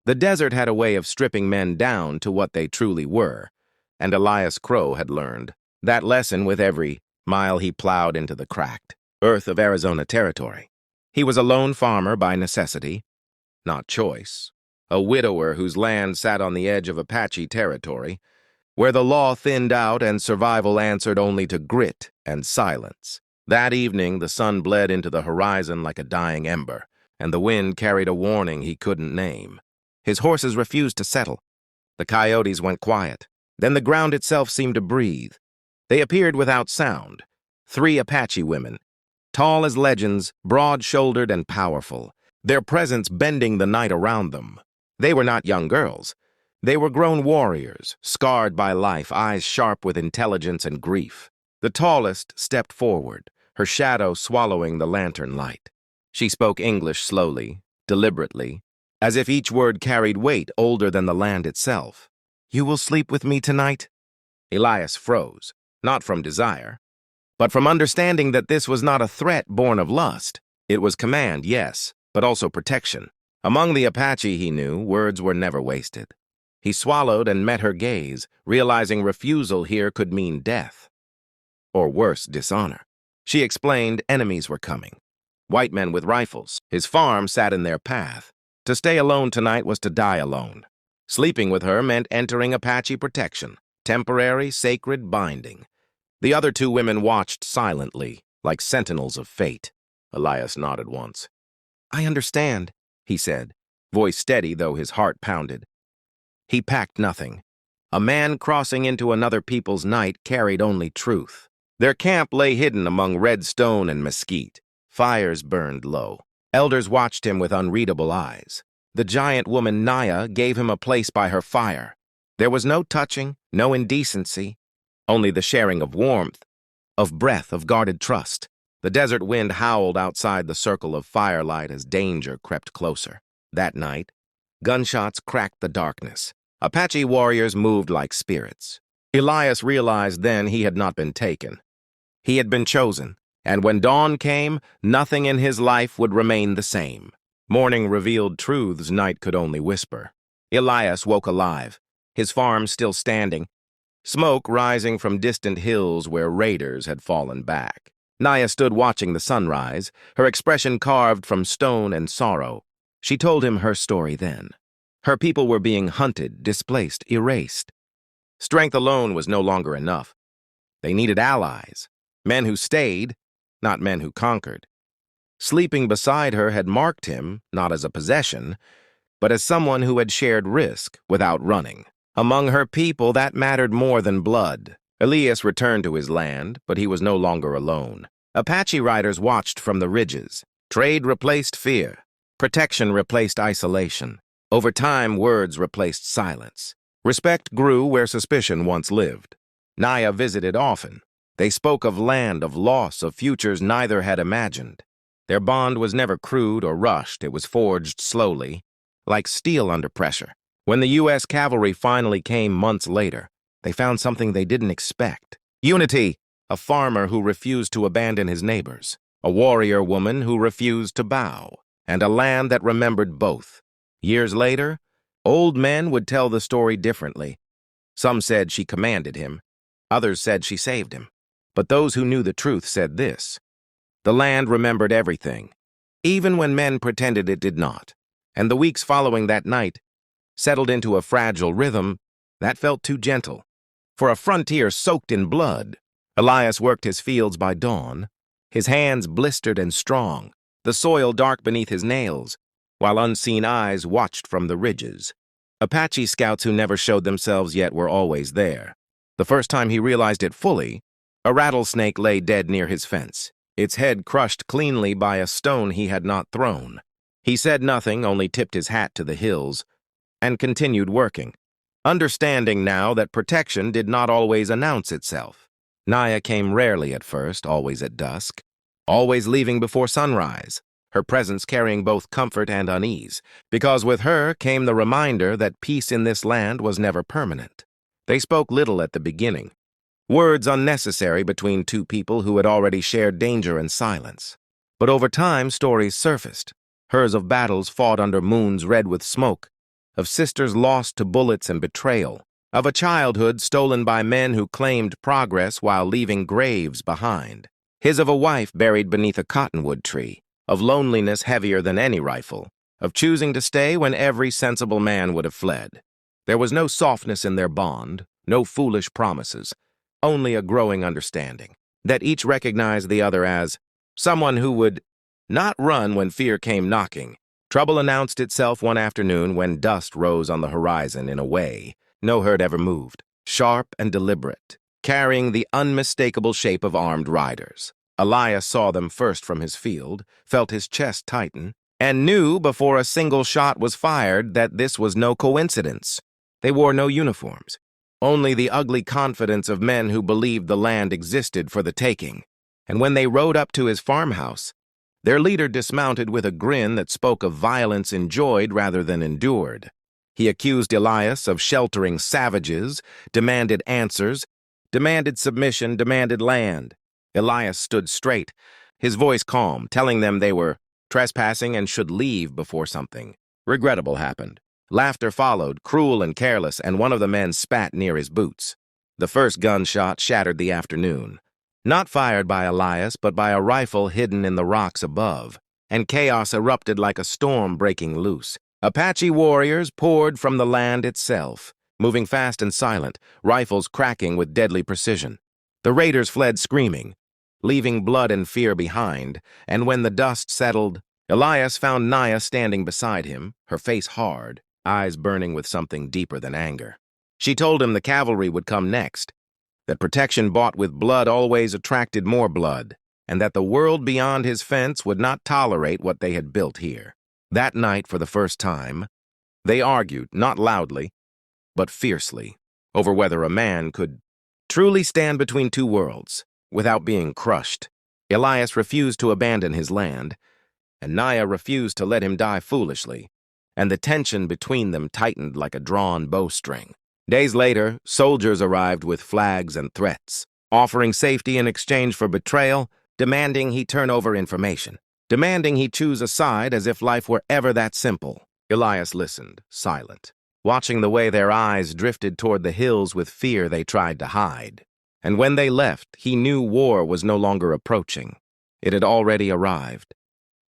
The desert had a way of stripping men down to what they truly were, and Elias Crow had learned that lesson with every mile he plowed into the cracked earth of Arizona territory. He was a lone farmer by necessity, not choice, a widower whose land sat on the edge of Apache territory, where the law thinned out and survival answered only to grit and silence. That evening, the sun bled into the horizon like a dying ember, and the wind carried a warning he couldn't name. His horses refused to settle. The coyotes went quiet. Then the ground itself seemed to breathe. They appeared without sound. 3 Apache women, tall as legends, broad-shouldered and powerful, their presence bending the night around them. They were not young girls. They were grown warriors, scarred by life, eyes sharp with intelligence and grief. The tallest stepped forward, her shadow swallowing the lantern light. She spoke English slowly, deliberately, as if each word carried weight older than the land itself. "You will sleep with me tonight?" Elias froze, not from desire, but from understanding that this was not a threat born of lust. It was command, yes, but also protection. Among the Apache, he knew, words were never wasted. He swallowed and met her gaze, realizing refusal here could mean death. Or worse, dishonor. She explained enemies were coming. White men with rifles. His farm sat in their path. To stay alone tonight was to die alone. Sleeping with her meant entering Apache protection, temporary, sacred binding. The other 2 women watched silently, like sentinels of fate. Elias nodded once. "I understand," he said, voice steady though his heart pounded. He packed nothing. A man crossing into another people's night carried only truth. Their camp lay hidden among red stone and mesquite. Fires burned low. Elders watched him with unreadable eyes. The giant woman Naya gave him a place by her fire. There was no touching, no indecency, only the sharing of warmth, of breath, of guarded trust. The desert wind howled outside the circle of firelight as danger crept closer. That night, gunshots cracked the darkness. Apache warriors moved like spirits. Elias realized then he had not been taken. He had been chosen, and when dawn came, nothing in his life would remain the same. Morning revealed truths night could only whisper. Elias woke alive, his farm still standing, smoke rising from distant hills where raiders had fallen back. Naya stood watching the sunrise, her expression carved from stone and sorrow. She told him her story then. Her people were being hunted, displaced, erased. Strength alone was no longer enough. They needed allies, men who stayed, not men who conquered. Sleeping beside her had marked him, not as a possession, but as someone who had shared risk without running. Among her people, that mattered more than blood. Elias returned to his land, but he was no longer alone. Apache riders watched from the ridges. Trade replaced fear. Protection replaced isolation. Over time, words replaced silence. Respect grew where suspicion once lived. Naya visited often. They spoke of land, of loss, of futures neither had imagined. Their bond was never crude or rushed. It was forged slowly, like steel under pressure. When the U.S. cavalry finally came months later, they found something they didn't expect. Unity, a farmer who refused to abandon his neighbors, a warrior woman who refused to bow, and a land that remembered both. Years later, old men would tell the story differently. Some said she commanded him. Others said she saved him. But those who knew the truth said this: the land remembered everything, even when men pretended it did not. And the weeks following that night settled into a fragile rhythm that felt too gentle. For a frontier soaked in blood, Elias worked his fields by dawn, his hands blistered and strong, the soil dark beneath his nails, while unseen eyes watched from the ridges. Apache scouts who never showed themselves yet were always there. The first time he realized it fully, a rattlesnake lay dead near his fence, its head crushed cleanly by a stone he had not thrown. He said nothing, only tipped his hat to the hills, and continued working, understanding now that protection did not always announce itself. Naya came rarely at first, always at dusk, always leaving before sunrise, her presence carrying both comfort and unease, because with her came the reminder that peace in this land was never permanent. They spoke little at the beginning, words unnecessary between 2 people who had already shared danger and silence. But over time, stories surfaced, hers of battles fought under moons red with smoke, of sisters lost to bullets and betrayal, of a childhood stolen by men who claimed progress while leaving graves behind. His of a wife buried beneath a cottonwood tree, of loneliness heavier than any rifle, of choosing to stay when every sensible man would have fled. There was no softness in their bond, no foolish promises, only a growing understanding that each recognized the other as someone who would not run when fear came knocking. Trouble announced itself one afternoon when dust rose on the horizon in a way no herd ever moved, sharp and deliberate, carrying the unmistakable shape of armed riders. Elias saw them first from his field, felt his chest tighten, and knew before a single shot was fired that this was no coincidence. They wore no uniforms, only the ugly confidence of men who believed the land existed for the taking. And when they rode up to his farmhouse, their leader dismounted with a grin that spoke of violence enjoyed rather than endured. He accused Elias of sheltering savages, demanded answers, demanded submission, demanded land. Elias stood straight, his voice calm, telling them they were trespassing and should leave before something regrettable happened. Laughter followed, cruel and careless, and one of the men spat near his boots. The first gunshot shattered the afternoon, not fired by Elias, but by a rifle hidden in the rocks above, and chaos erupted like a storm breaking loose. Apache warriors poured from the land itself, moving fast and silent, rifles cracking with deadly precision. The raiders fled screaming, leaving blood and fear behind, and when the dust settled, Elias found Naya standing beside him, her face hard, eyes burning with something deeper than anger. She told him the cavalry would come next, that protection bought with blood always attracted more blood, and that the world beyond his fence would not tolerate what they had built here. That night, for the first time, they argued, not loudly, but fiercely, over whether a man could truly stand between two worlds without being crushed. Elias refused to abandon his land, and Naya refused to let him die foolishly, and the tension between them tightened like a drawn bowstring. Days later, soldiers arrived with flags and threats, offering safety in exchange for betrayal, demanding he turn over information, demanding he choose a side as if life were ever that simple. Elias listened, silent, watching the way their eyes drifted toward the hills with fear they tried to hide. And when they left, he knew war was no longer approaching. It had already arrived.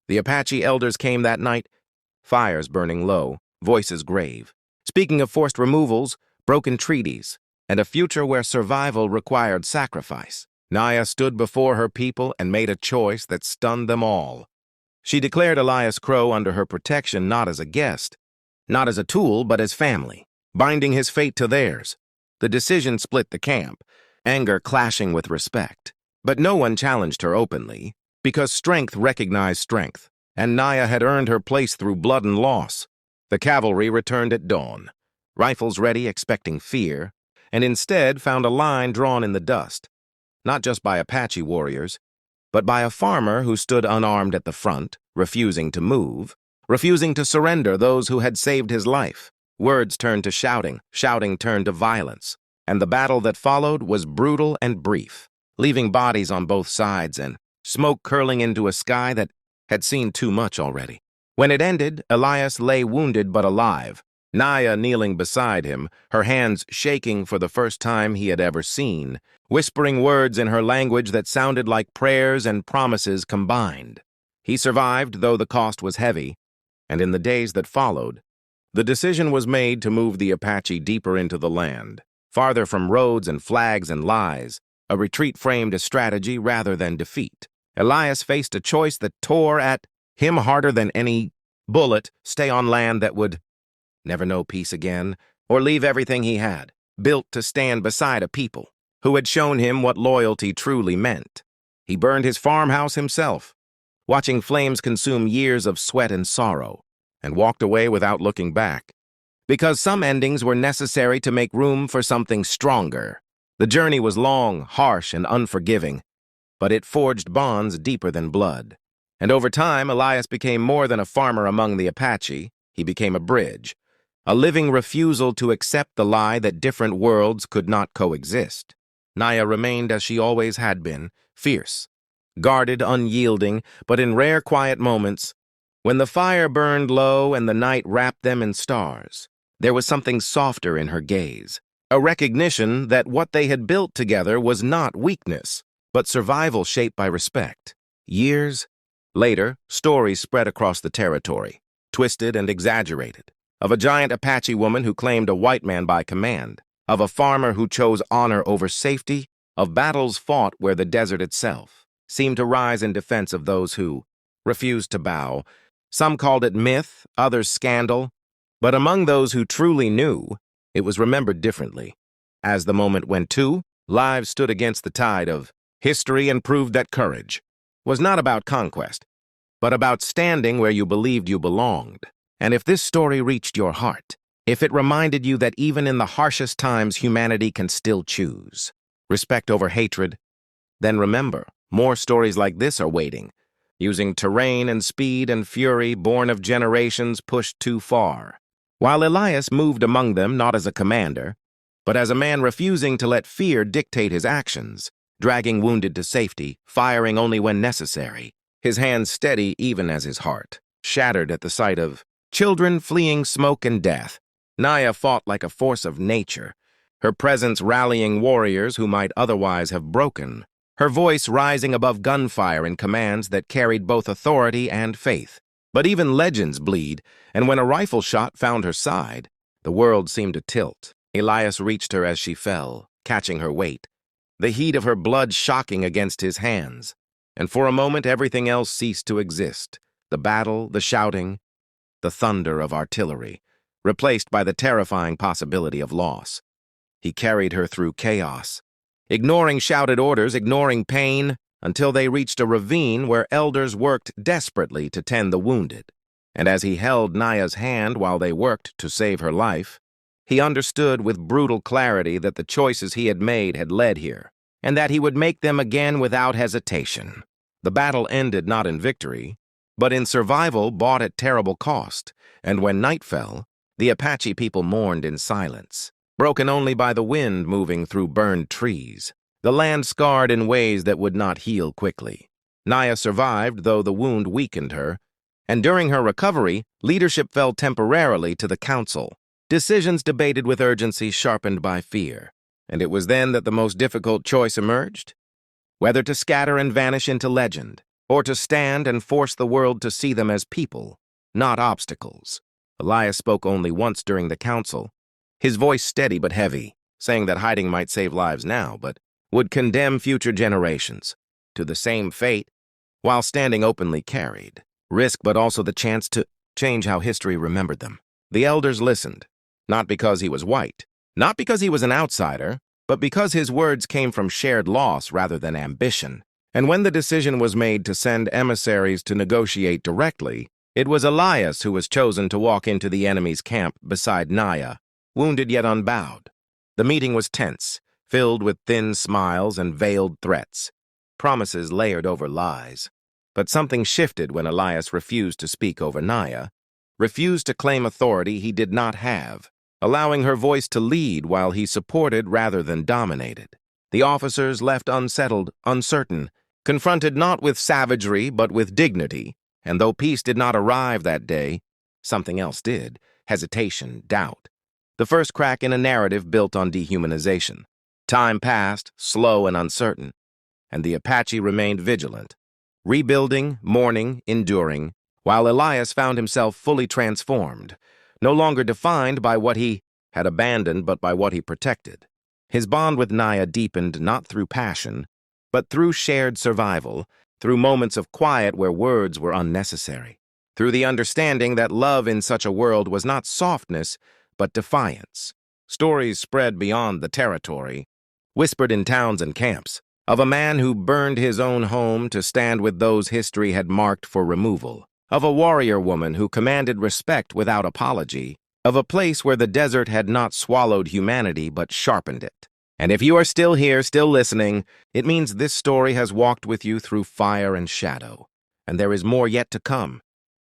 The Apache elders came that night, fires burning low, voices grave, speaking of forced removals, broken treaties, and a future where survival required sacrifice. Naya stood before her people and made a choice that stunned them all. She declared Elias Crow under her protection not as a guest, not as a tool, but as family, binding his fate to theirs. The decision split the camp, anger clashing with respect. But no one challenged her openly, because strength recognized strength, and Naya had earned her place through blood and loss. The cavalry returned at dawn, rifles ready expecting fear, and instead found a line drawn in the dust, not just by Apache warriors, but by a farmer who stood unarmed at the front, refusing to move, refusing to surrender those who had saved his life. Words turned to shouting, shouting turned to violence, and the battle that followed was brutal and brief, leaving bodies on both sides and smoke curling into a sky that had seen too much already. When it ended, Elias lay wounded but alive, Naya kneeling beside him, her hands shaking for the first time he had ever seen, whispering words in her language that sounded like prayers and promises combined. He survived, though the cost was heavy, and in the days that followed, the decision was made to move the Apache deeper into the land, farther from roads and flags and lies, a retreat framed as strategy rather than defeat. Elias faced a choice that tore at him harder than any bullet: stay on land that would never know peace again, or leave everything he had, built to stand beside a people who had shown him what loyalty truly meant. He burned his farmhouse himself, watching flames consume years of sweat and sorrow, and walked away without looking back, because some endings were necessary to make room for something stronger. The journey was long, harsh, and unforgiving, but it forged bonds deeper than blood. And over time, Elias became more than a farmer among the Apache. He became a bridge, a living refusal to accept the lie that different worlds could not coexist. Naya remained as she always had been, fierce, guarded, unyielding, but in rare quiet moments, when the fire burned low and the night wrapped them in stars, There was something softer in her gaze, a recognition that what they had built together was not weakness, but survival shaped by respect. Years later, stories spread across the territory, twisted and exaggerated, of a giant Apache woman who claimed a white man by command, of a farmer who chose honor over safety, of battles fought where the desert itself seemed to rise in defense of those who refused to bow. Some called it myth, others scandal, but among those who truly knew, it was remembered differently. As the moment went to, lives stood against the tide of history and proved that courage was not about conquest, but about standing where you believed you belonged. And if this story reached your heart, if it reminded you that even in the harshest times humanity can still choose respect over hatred, then remember, more stories like this are waiting, using terrain and speed and fury born of generations pushed too far. While Elias moved among them not as a commander, but as a man refusing to let fear dictate his actions, dragging wounded to safety, firing only when necessary, his hands steady even as his heart shattered at the sight of children fleeing smoke and death, Naya fought like a force of nature, her presence rallying warriors who might otherwise have broken, her voice rising above gunfire in commands that carried both authority and faith. But even legends bleed, and when a rifle shot found her side, the world seemed to tilt. Elias reached her as she fell, catching her weight, the heat of her blood shocking against his hands. And for a moment everything else ceased to exist. The battle, the shouting, the thunder of artillery, replaced by the terrifying possibility of loss. He carried her through chaos, ignoring shouted orders, ignoring pain, until they reached a ravine where elders worked desperately to tend the wounded. And as he held Naya's hand while they worked to save her life, he understood with brutal clarity that the choices he had made had led here, and that he would make them again without hesitation. The battle ended not in victory, but in survival bought at terrible cost, and when night fell, the Apache people mourned in silence, broken only by the wind moving through burned trees, the land scarred in ways that would not heal quickly. Naya survived, though the wound weakened her, and during her recovery, leadership fell temporarily to the council, decisions debated with urgency sharpened by fear. And it was then that the most difficult choice emerged, whether to scatter and vanish into legend, or to stand and force the world to see them as people, not obstacles. Elias spoke only once during the council, his voice steady but heavy, saying that hiding might save lives now, but would condemn future generations to the same fate, while standing openly carried risk but also the chance to change how history remembered them. The elders listened, not because he was white, not because he was an outsider, but because his words came from shared loss rather than ambition. And when the decision was made to send emissaries to negotiate directly, it was Elias who was chosen to walk into the enemy's camp beside Naya, wounded yet unbowed. The meeting was tense, filled with thin smiles and veiled threats, promises layered over lies. But something shifted when Elias refused to speak over Naya, refused to claim authority he did not have, allowing her voice to lead while he supported rather than dominated. The officers left unsettled, uncertain, confronted not with savagery but with dignity, and though peace did not arrive that day, something else did: hesitation, doubt. The first crack in a narrative built on dehumanization. Time passed, slow and uncertain, and the Apache remained vigilant, rebuilding, mourning, enduring, while Elias found himself fully transformed, no longer defined by what he had abandoned but by what he protected. His bond with Naya deepened not through passion, but through shared survival, through moments of quiet where words were unnecessary, through the understanding that love in such a world was not softness, but defiance. Stories spread beyond the territory, whispered in towns and camps, of a man who burned his own home to stand with those history had marked for removal, of a warrior woman who commanded respect without apology, of a place where the desert had not swallowed humanity but sharpened it. And if you are still here, still listening, it means this story has walked with you through fire and shadow, and there is more yet to come.